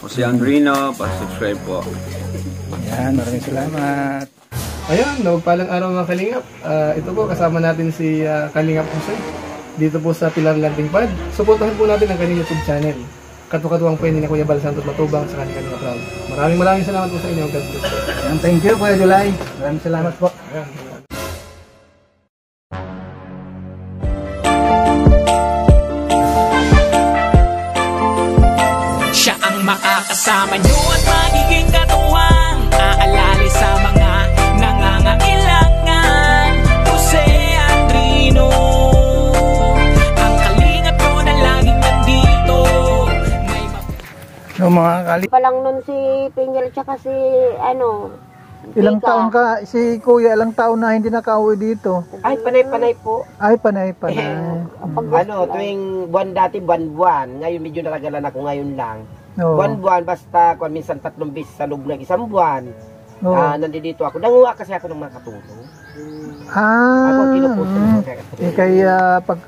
Si Andrino, pa-subscribe po. Yan, maraming salamat. Ayan, palang araw mga Kalingap. Ito po, kasama natin si Kalingap Jose dito po sa Pilar Landing Pad. Suportahan po natin ang kanyang YouTube channel. Katuwang po yun ni Kuya Bal Santos Matubang sa kanyang Proud. Maraming salamat po sa inyo. God bless. Thank you, Kuya July. Maraming salamat po. Ayan. Siya ang makakasama nyo at magiging katuwang aalali sa mga nangangailangan. Jose Andrino, ang kalingap ko na laging nandito. So mga Kalingap, Pa lang nun si Pinyel tsaka si ilang Ika. taon ka, si Kuya, ilang taon na hindi nakauwi dito? Ay, panay-panay po. Ay, panay. Tuwing buwan dati, buwan-buwan. Ngayon medyo naragalan ako ngayon lang. Oo. Buwan-buwan, basta kung minsan 3 beses sa loob ng isang buwan. Oo. Nandito ako. Nanguha kasi ako ng mga katulong. Ako Ah, kinukuto ng mga katulong. kaya pag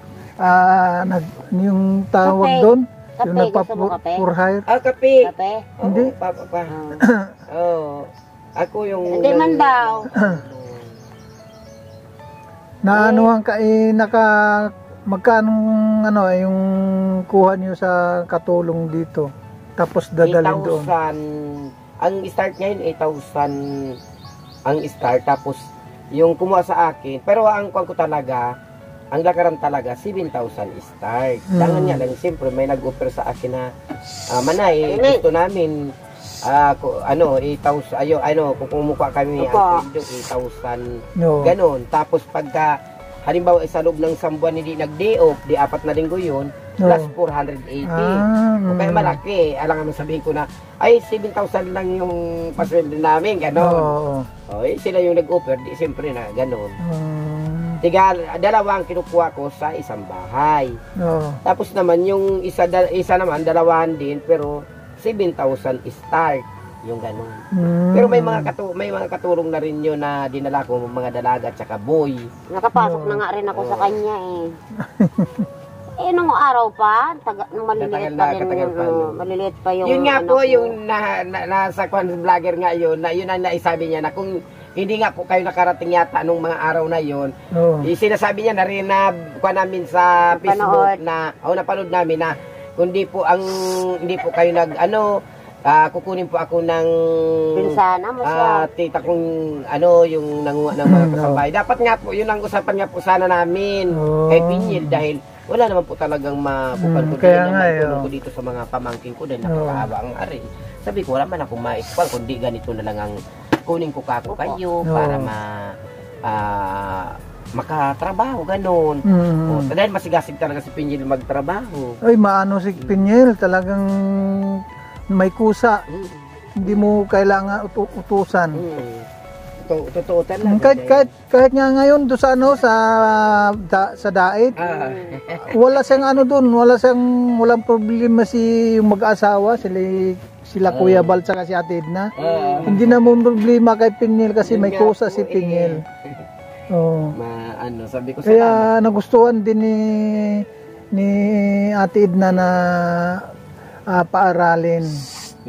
yung tawag Kape. doon, Kape, yung gusto mo kape? for hire. Kape. Kape? Hindi. Pa. Oo. Ako yung... Hindi man daw. Naanuhan ka magkano yung kuha niyo sa katulong dito? Tapos dadalhin doon. 8,000. Ang start ngayon, 8,000 ang start. Tapos, yung kumuha sa akin, pero ang kuha ko talaga, ang lakaran talaga, 7,000 start. Dangan nga lang, siyempre, may nag-offer sa akin na, Manay, gusto namin, 8,000, kung kumukuha kami, ang 8,000, No. ganon. Tapos, pagka, halimbawa, sa loob ng isang buwan hindi nag-day off, di 4 na linggo yun, No. plus 480. Kaya malaki. Alam nga sabihin ko na, ay, 7,000 lang yung pasweldo namin, ganon. Sila yung nag-offer, di siyempre na, ganon. Dalawa ang kinukuha ko sa isang bahay. Tapos naman, yung isa naman, dalawahan din, pero 7,000 start, yung ganon. Pero may mga katulong na rin yun na dinala ko, mga dalaga at saka boy. Nakapasok na nga rin ako sa kanya nung araw pa, nung maliliit pa rin yung, maliliit pa yung yun nga po, ko. yung nasa vlogger nga yun ang naisabi niya na kung hindi nga po kayo nakarating yata nung mga araw na yun, sinasabi niya na rin na kuha namin sa Facebook napanood namin na kung hindi po kayo kukunin po ako ng pinsana mo siya. Tita kong yung nanguha ng mga kasambahay. Dapat nga po, yun ang usapan nga po sana namin kay Pinyel dahil wala naman po talagang mapupan ko ko dito sa mga pamangkin ko dahil nakakaawa ang ari. Sabi ko, wala man akong maikpal, kundi ganito na lang ang kunin ko kako kayo para makatrabaho, ganun. Dahil masigasig talaga si Pinyel magtrabaho. Ay, maano si Pinyel, talagang may kusa. Hindi mo kailangan utusan. Totoo talaga. Kahit nga ngayon do sa sa daet, wala siyang doon, walang problema yung mag-asawa, sila Kuya Bal saka si Ate Edna. Hindi na mo problema kay Pinyel kasi may kusa si Pinyel. Sabi ko kaya nagustuhan din ni Ate Edna na paaralin.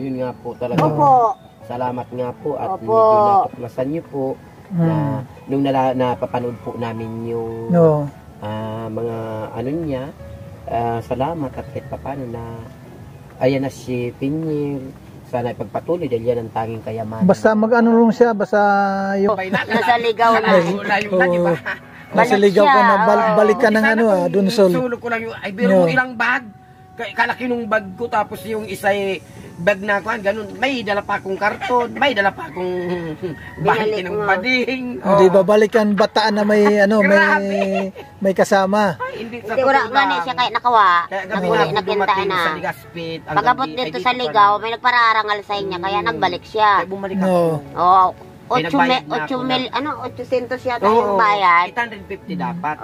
Yun nga po talaga. Opo. Salamat nga po at medyo natuklasan niyo po na nung napapanood po namin yung mga niya. Salamat at kahit paano na ayan na si Pinyel. Sana ipagpatuloy dahil yan ang tanging kayamanan. Basta lang siya, basta yung nasa ligaw na. nasa ligaw ka na, balik ka ng dun Sulog ko lang yung, biro mo ilang bag. Kalaki nung bag ko tapos yung isa bag na ko, ganun. May dala pa akong karton, may dala pa akong bahay ng bading. Hindi babalikan bataan na may may kasama. Hindi wala nga niya siya kahit nakawa. Nakintaan na. Pagabot dito sa ligaw, may nagpararangal sa inya, kaya nagbalik siya. Bumalik ako. 800 yata yung bayad. 850 dapat.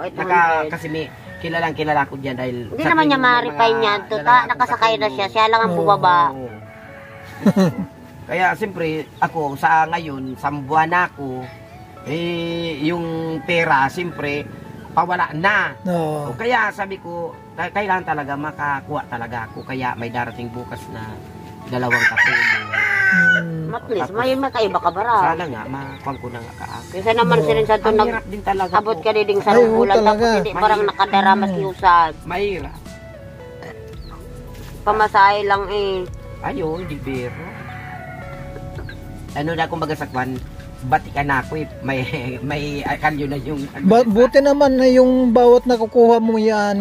Kasi may kilala ko dyan dahil... Hindi naman niya ma-repay niya. Nakasakay na siya lang ang bumaba. Kaya siyempre, ako sa ngayon, sambuan ako, yung pera, siyempre, pawala na. Kaya sabi ko, kailangan talaga makakuha talaga ako. Kaya may darating bukas na dalawang katulong. At least, may kaiba ka bara. Sana nga, makuha ko na nga kaako. Kasi naman sirin sa ito, Ang hirap din talaga abot po. ka din sa Ay, oo, bulan, tapos talaga. hindi parang nakadara makiusad. Mahirap. Pamasahe lang eh. Ayo, hindi biro. Ano na kumbaga sa kwan, batikan ako eh. May kalyo na yung... Buti naman na yung bawat nakukuha mo yan,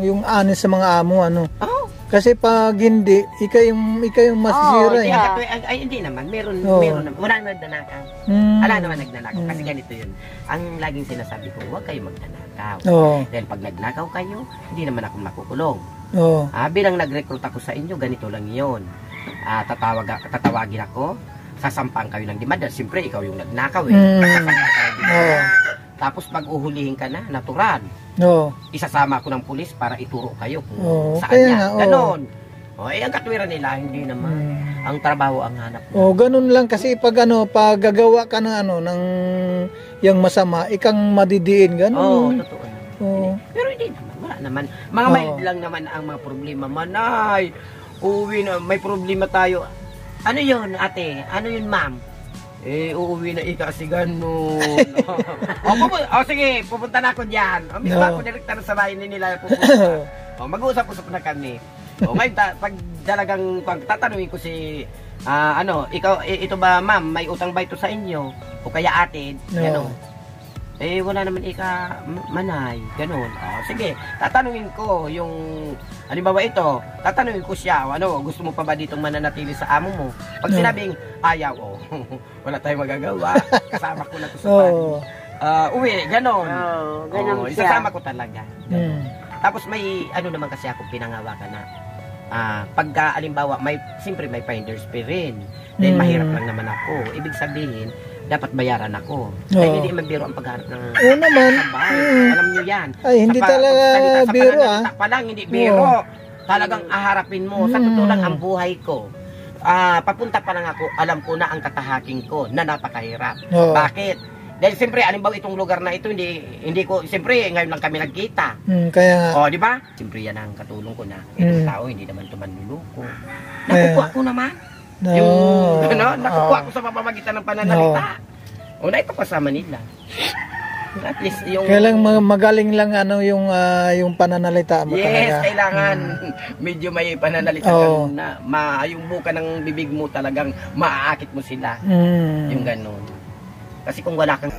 yung anis sa mga amo, ano. Oh, Kasi pag hindi, ikaw yung masisira eh. yeah. Ay, hindi naman. Meron Oo. naman. Wala naman nagnanakaw. Wala naman nagnanakaw. Kasi ganito yun. Ang laging sinasabi ko, huwag kayo magnanakaw. Oo. Dahil pag nagnakaw kayo, hindi naman ako makukulong. Oo. Bilang nag-recruit ako sa inyo, ganito lang yun. Tatawagin ako, sasampang kayo ng demanda. Siyempre, ikaw yung nagnakaw eh. Sasampang kayo ng demanda. Oo. Tapos pag uhulihin ka na, natural. Oo. Isasama ko ng pulis para ituro kayo kung Oo, saan kaya yan. nga, oo. Ganon. Ang katwiran nila, hindi naman. Ang trabaho ang hanap mo. Oh, ganun lang kasi pag gagawa ka ng ng yung masama, ikang madidiin ganun. Oo, totoo naman. Oo. Pero hindi naman, wala naman. Mga mild lang naman ang mga problema. Manay, uuwi na, may problema tayo. Ano yun, ate? Ano yun, ma'am? Uuwi na kasi ganun. Sige, pupunta na ako dyan. Mismo ako direktor sa bahay nila pupunta. Mag-uusap-usap na kami. Ngayon, pag talagang tatanungin ko si, ikaw, ito ba ma'am, may utang ba ito sa inyo? O kaya ate, gano'n. Wala naman manay, gano'n. Sige, tatanungin ko yung, halimbawa ito, tatanungin ko siya, gusto mo pa ba ditong mananatili sa amo mo? Pag sinabing ayaw, wala tayong magagawa, kasama ko na to sa uwi, gano'n. Ganun siya. Isasama ko talaga. Tapos may, naman kasi akong pinangawakan na, pagka, halimbawa, siyempre may finder's fee rin. Dahil mahirap lang naman ako. Ibig sabihin, dapat bayaran ako. Dahil hindi man biro ang pagharap ng naman. bahay. Alam nyo yan. Ay, hindi talaga biro pa lang, hindi biro. Talagang aharapin mo. Sa totoo lang ang buhay ko. Papunta pa lang ako, alam ko na ang tatahaking ko na napakahirap. Bakit? Dahil siyempre, halimbawa itong lugar na ito, hindi ko, siyempre, ngayon lang kami nagkita. Kaya di ba? Siyempre yan ang katulong ko na itong tao, hindi naman ito manluloko. Nakukuha ko naman. Nakukuha ko sa pamamagitan ng pananalita. Na ito kasama nila. At least yung... Kailang magaling lang yung pananalita mo yes, talaga. kailangan medyo may pananalita kang na yung buka ng bibig mo talagang maaakit mo sila. Yung ganun. Kasi kung wala kang...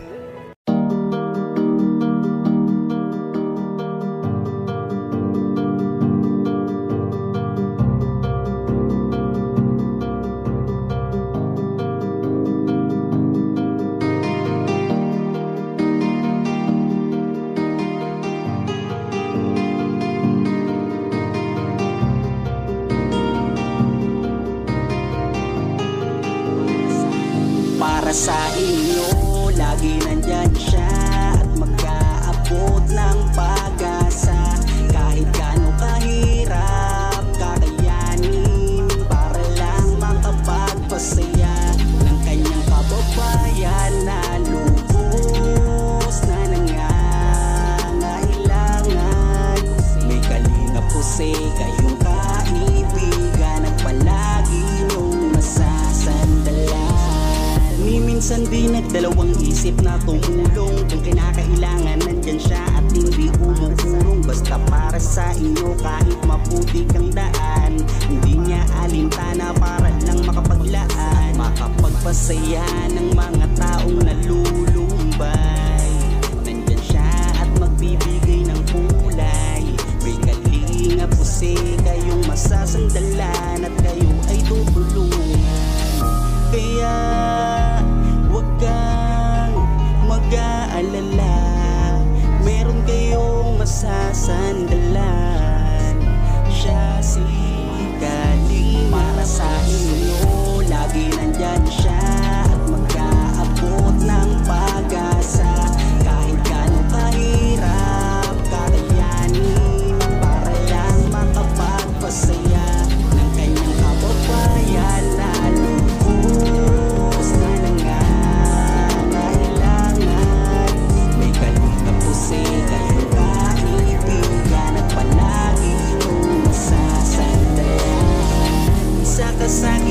Para sa inyo, lagi nandyan siya at mag-aabot ng pag-asa. Kahit gaano kahirap, kakayanin para lang makapagpasaya ng kanyang kababayan na lubos na nangangailangan. May kalinga po kayong kaibigan at palagi niyong masasandalan. Minsan di nagdalawang isip na tumulong. Kung kinakailangan nandyan siya at hindi umuurong. Basta para sa inyo kahit maputi kang daan, hindi niya alintana para lang makapaglaan, makapagpasaya ng mga taong nalulumbay. Nandyan siya at magbibigay ng kulay. May kalinga po kayong masasandalan at kayo ay tutulungan. Kaya huwag kang mag-aalala, meron kayong masasandalan. Siya si Kalinga. Para sa inyo, lagi nandyan siya at mag-aabot ng pag-asa. Kahit gaano kahirap, kakayanin para lang makapagpasaya ng kanyang kababayan na lubos na nangangailangan. May kalinga po kayong kaibigan at palagi niyong masasandalan. Sa basta sa